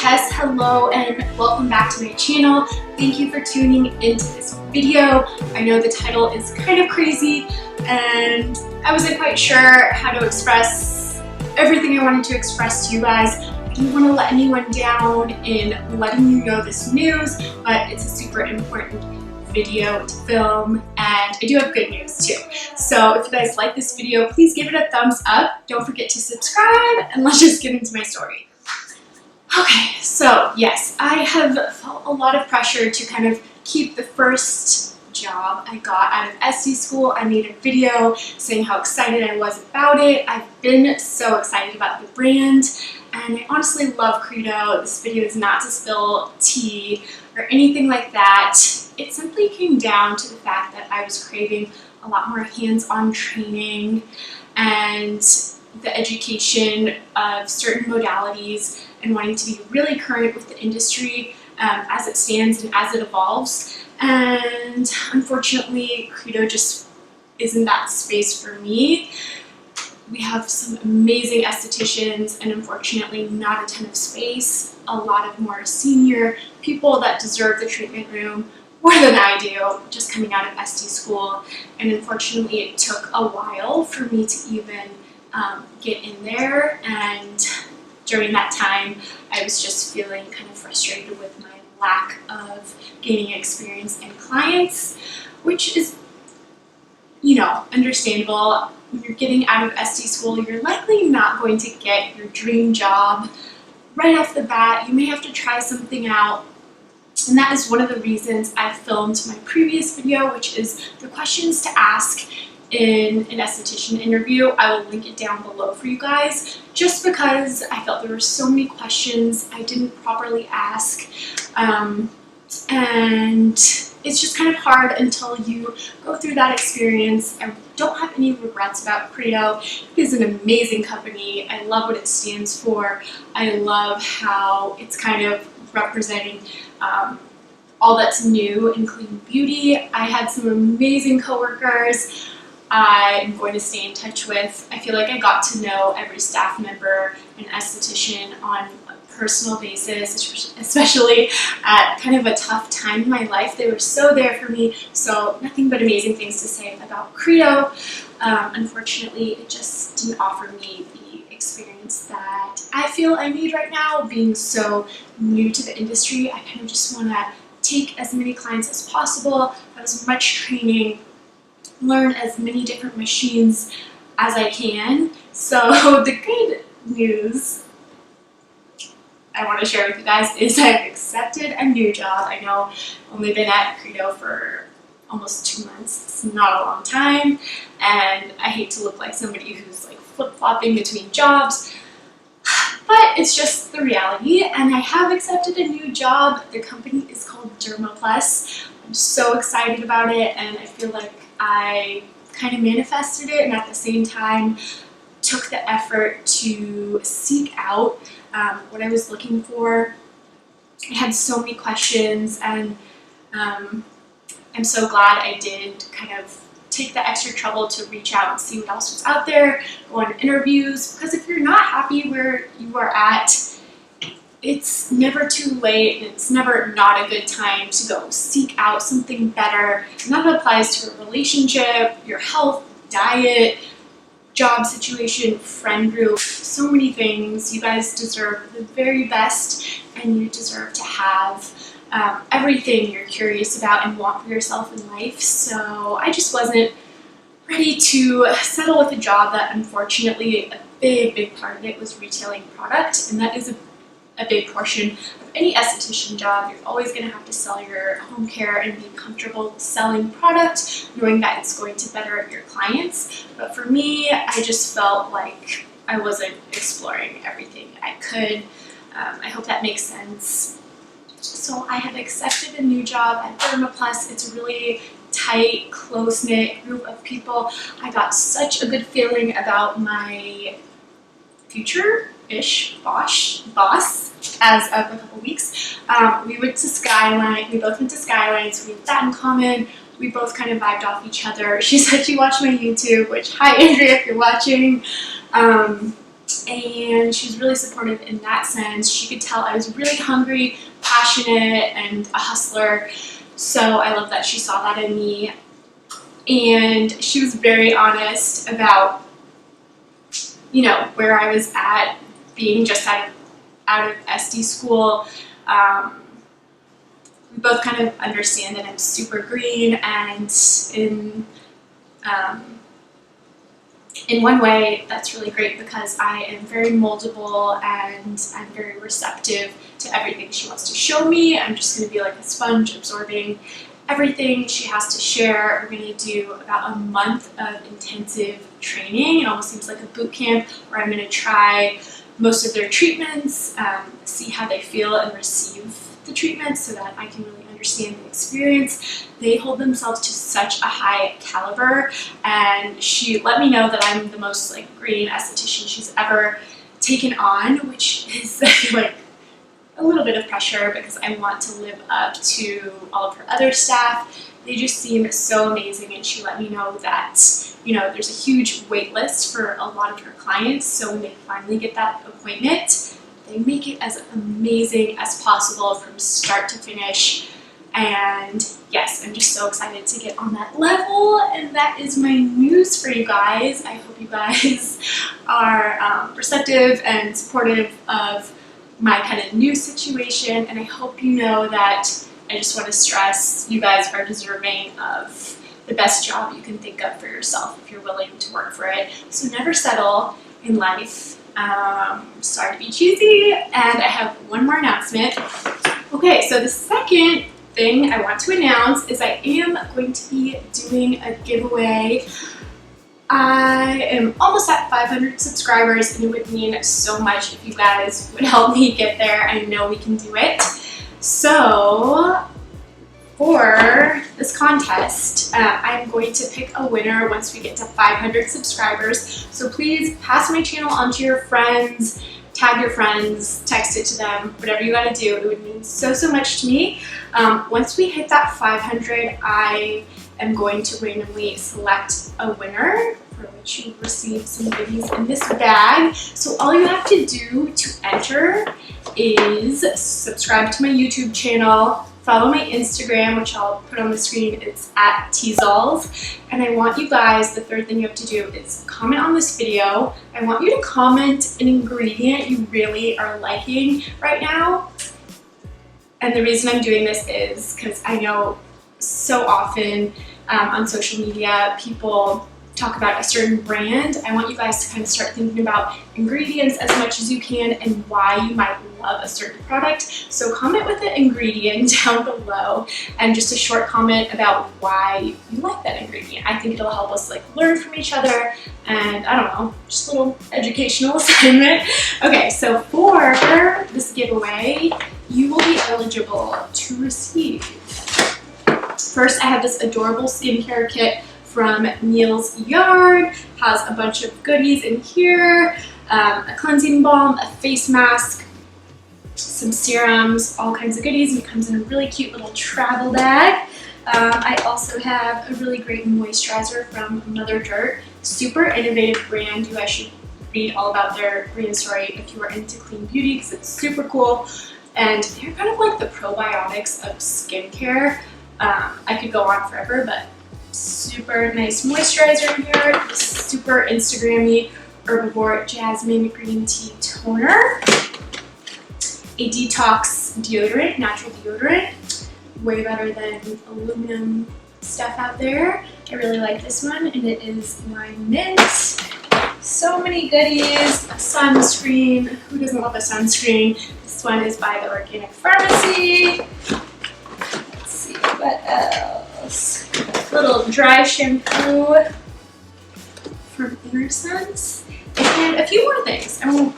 Tess. Hello and welcome back to my channel. Thank you for tuning into this video. I know the title is kind of crazy and I wasn't quite sure how to express everything I wanted to express to you guys. I didn't want to let anyone down in letting you know this news, but it's a super important video to film, and I do have good news too. So if you guys like this video, please give it a thumbs up. Don't forget to subscribe, and let's just get into my story. Okay, so yes, I have felt a lot of pressure to kind of keep the first job I got out of SD school. I made a video saying how excited I was about it. I've been so excited about the brand, and I honestly love Credo. This video is not to spill tea or anything like that. It simply came down to the fact that I was craving a lot more hands-on training and the education of certain modalities and wanting to be really current with the industry as it stands and as it evolves. And unfortunately, Credo just isn't that space for me. We have some amazing estheticians and unfortunately not a ton of space. A lot of more senior people that deserve the treatment room more than I do, just coming out of SD school. And unfortunately, it took a while for me to even get in there, and during that time I was just feeling kind of frustrated with my lack of gaining experience and clients, which is, you know, understandable. When you're getting out of SD school, you're likely not going to get your dream job right off the bat. You may have to try something out, and that is one of the reasons I filmed my previous video, which is the questions to ask in an esthetician interview. I will link it down below for you guys, just because I felt there were so many questions I didn't properly ask, and it's just kind of hard until you go through that experience. I don't have any regrets about Credo. It is an amazing company. I love what it stands for. I love how it's kind of representing all that's new in clean beauty. I had some amazing coworkers I'm going to stay in touch with. I feel like I got to know every staff member and esthetician on a personal basis, especially at kind of a tough time in my life. They were so there for me, so nothing but amazing things to say about Credo. Unfortunately, it just didn't offer me the experience that I feel I need right now. Being so new to the industry, I kind of just want to take as many clients as possible, have as much training, learn as many different machines as I can. So the good news I want to share with you guys is I've accepted a new job. I know I've only been at Credo for almost 2 months. It's not a long time, and I hate to look like somebody who's like flip-flopping between jobs, but it's just the reality, and I have accepted a new job. The company is called Dermaplus. I'm so excited about it, and I feel like I kind of manifested it, and at the same time took the effort to seek out what I was looking for. I had so many questions, and I'm so glad I did kind of take the extra trouble to reach out and see what else was out there, go on interviews, because if you're not happy where you are at, it's never too late, and it's never not a good time to go seek out something better. And that applies to a relationship, your health, diet, job situation, friend group, so many things. You guys deserve the very best, and you deserve to have everything you're curious about and want for yourself in life. So I just wasn't ready to settle with a job that, unfortunately, a big part of it was retailing product, and that is a big portion of any esthetician job. You're always going to have to sell your home care and be comfortable selling product, knowing that it's going to better your clients. But for me, I just felt like I wasn't exploring everything I could. I hope that makes sense. So I have accepted a new job at Dermaplus. It's a really tight, close-knit group of people. I got such a good feeling about my future-ish boss as of a couple weeks. We went to Skyline. We both went to Skyline, so we had that in common. We both kind of vibed off each other. She said she watched my YouTube, which, hi Andrea, if you're watching. and she was really supportive in that sense. She could tell I was really hungry, passionate, and a hustler, so I love that she saw that in me. And she was very honest about, you know, where I was at, being just out of SD school. We both kind of understand that I'm super green, and in one way that's really great because I am very moldable and I'm very receptive to everything she wants to show me. I'm just going to be like a sponge, absorbing everything she has to share. We're going to do about a month of intensive training. It almost seems like a boot camp where I'm going to try most of their treatments, see how they feel and receive the treatment so that I can really understand the experience. They hold themselves to such a high caliber, and she let me know that I'm the most like green esthetician she's ever taken on, which is I feel like a little bit of pressure because I want to live up to all of her other staff. They just seem so amazing, and she let me know that, you know, there's a huge wait list for a lot of her clients, so when they finally get that appointment, they make it as amazing as possible from start to finish. And yes, I'm just so excited to get on that level, and that is my news for you guys. I hope you guys are receptive and supportive of my kind of new situation, and I hope you know that I just want to stress you guys are deserving of the best job you can think of for yourself if you're willing to work for it. So never settle in life. Sorry to be cheesy, and I have one more announcement. Okay, so the second thing I want to announce is I am going to be doing a giveaway. I am almost at 500 subscribers, and it would mean so much if you guys would help me get there. I know we can do it. So for this contest, I'm going to pick a winner once we get to 500 subscribers. So please pass my channel on to your friends, tag your friends, text it to them, whatever you gotta do. It would mean so much to me. Once we hit that 500, I am going to randomly select a winner for which you receive some goodies in this bag. So all you have to do to enter is subscribe to my YouTube channel, follow my Instagram, which I'll put on the screen. It's at xxxxxx. And I want you guys, the third thing you have to do is comment on this video. I want you to comment an ingredient you really are liking right now. And the reason I'm doing this is because I know so often on social media people talk about a certain brand. I want you guys to kind of start thinking about ingredients as much as you can and why you might love a certain product. So comment with the ingredient down below and just a short comment about why you like that ingredient. I think it'll help us like learn from each other, and I don't know, just a little educational assignment. Okay, so for this giveaway, you will be eligible to receive. First, I have this adorable skincare kit from Neil's Yard. Has a bunch of goodies in here, a cleansing balm, a face mask, some serums, all kinds of goodies. It comes in a really cute little travel bag. I also have a really great moisturizer from Mother Dirt, super innovative brand. You guys should read all about their brand story if you are into clean beauty because it's super cool. And they're kind of like the probiotics of skincare. I could go on forever, but super nice moisturizer in here, super Instagram-y Herbivore Jasmine Green Tea Toner, a detox deodorant, natural deodorant, way better than aluminum stuff out there. I really like this one, and it is Lime Mint. So many goodies, a sunscreen. Who doesn't love a sunscreen? This one is by the Organic Pharmacy. Let's see, what else? Little dry shampoo from Inner Sense, and a few more things. I won't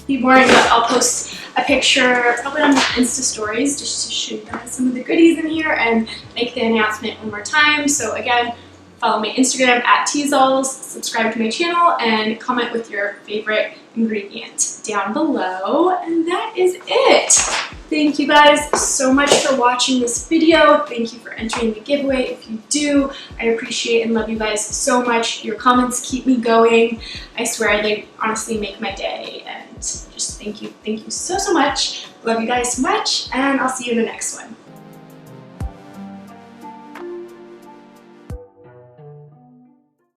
be boring, but I'll post a picture probably on my Insta stories just to show you guys some of the goodies in here and make the announcement one more time. So again, follow my Instagram at xxxxx, subscribe to my channel, and comment with your favorite ingredient. down below, and that is it. Thank you guys so much for watching this video. Thank you for entering the giveaway. If you do, I appreciate and love you guys so much. Your comments keep me going. I swear they honestly make my day, and just thank you so much. Love you guys so much, and I'll see you in the next one.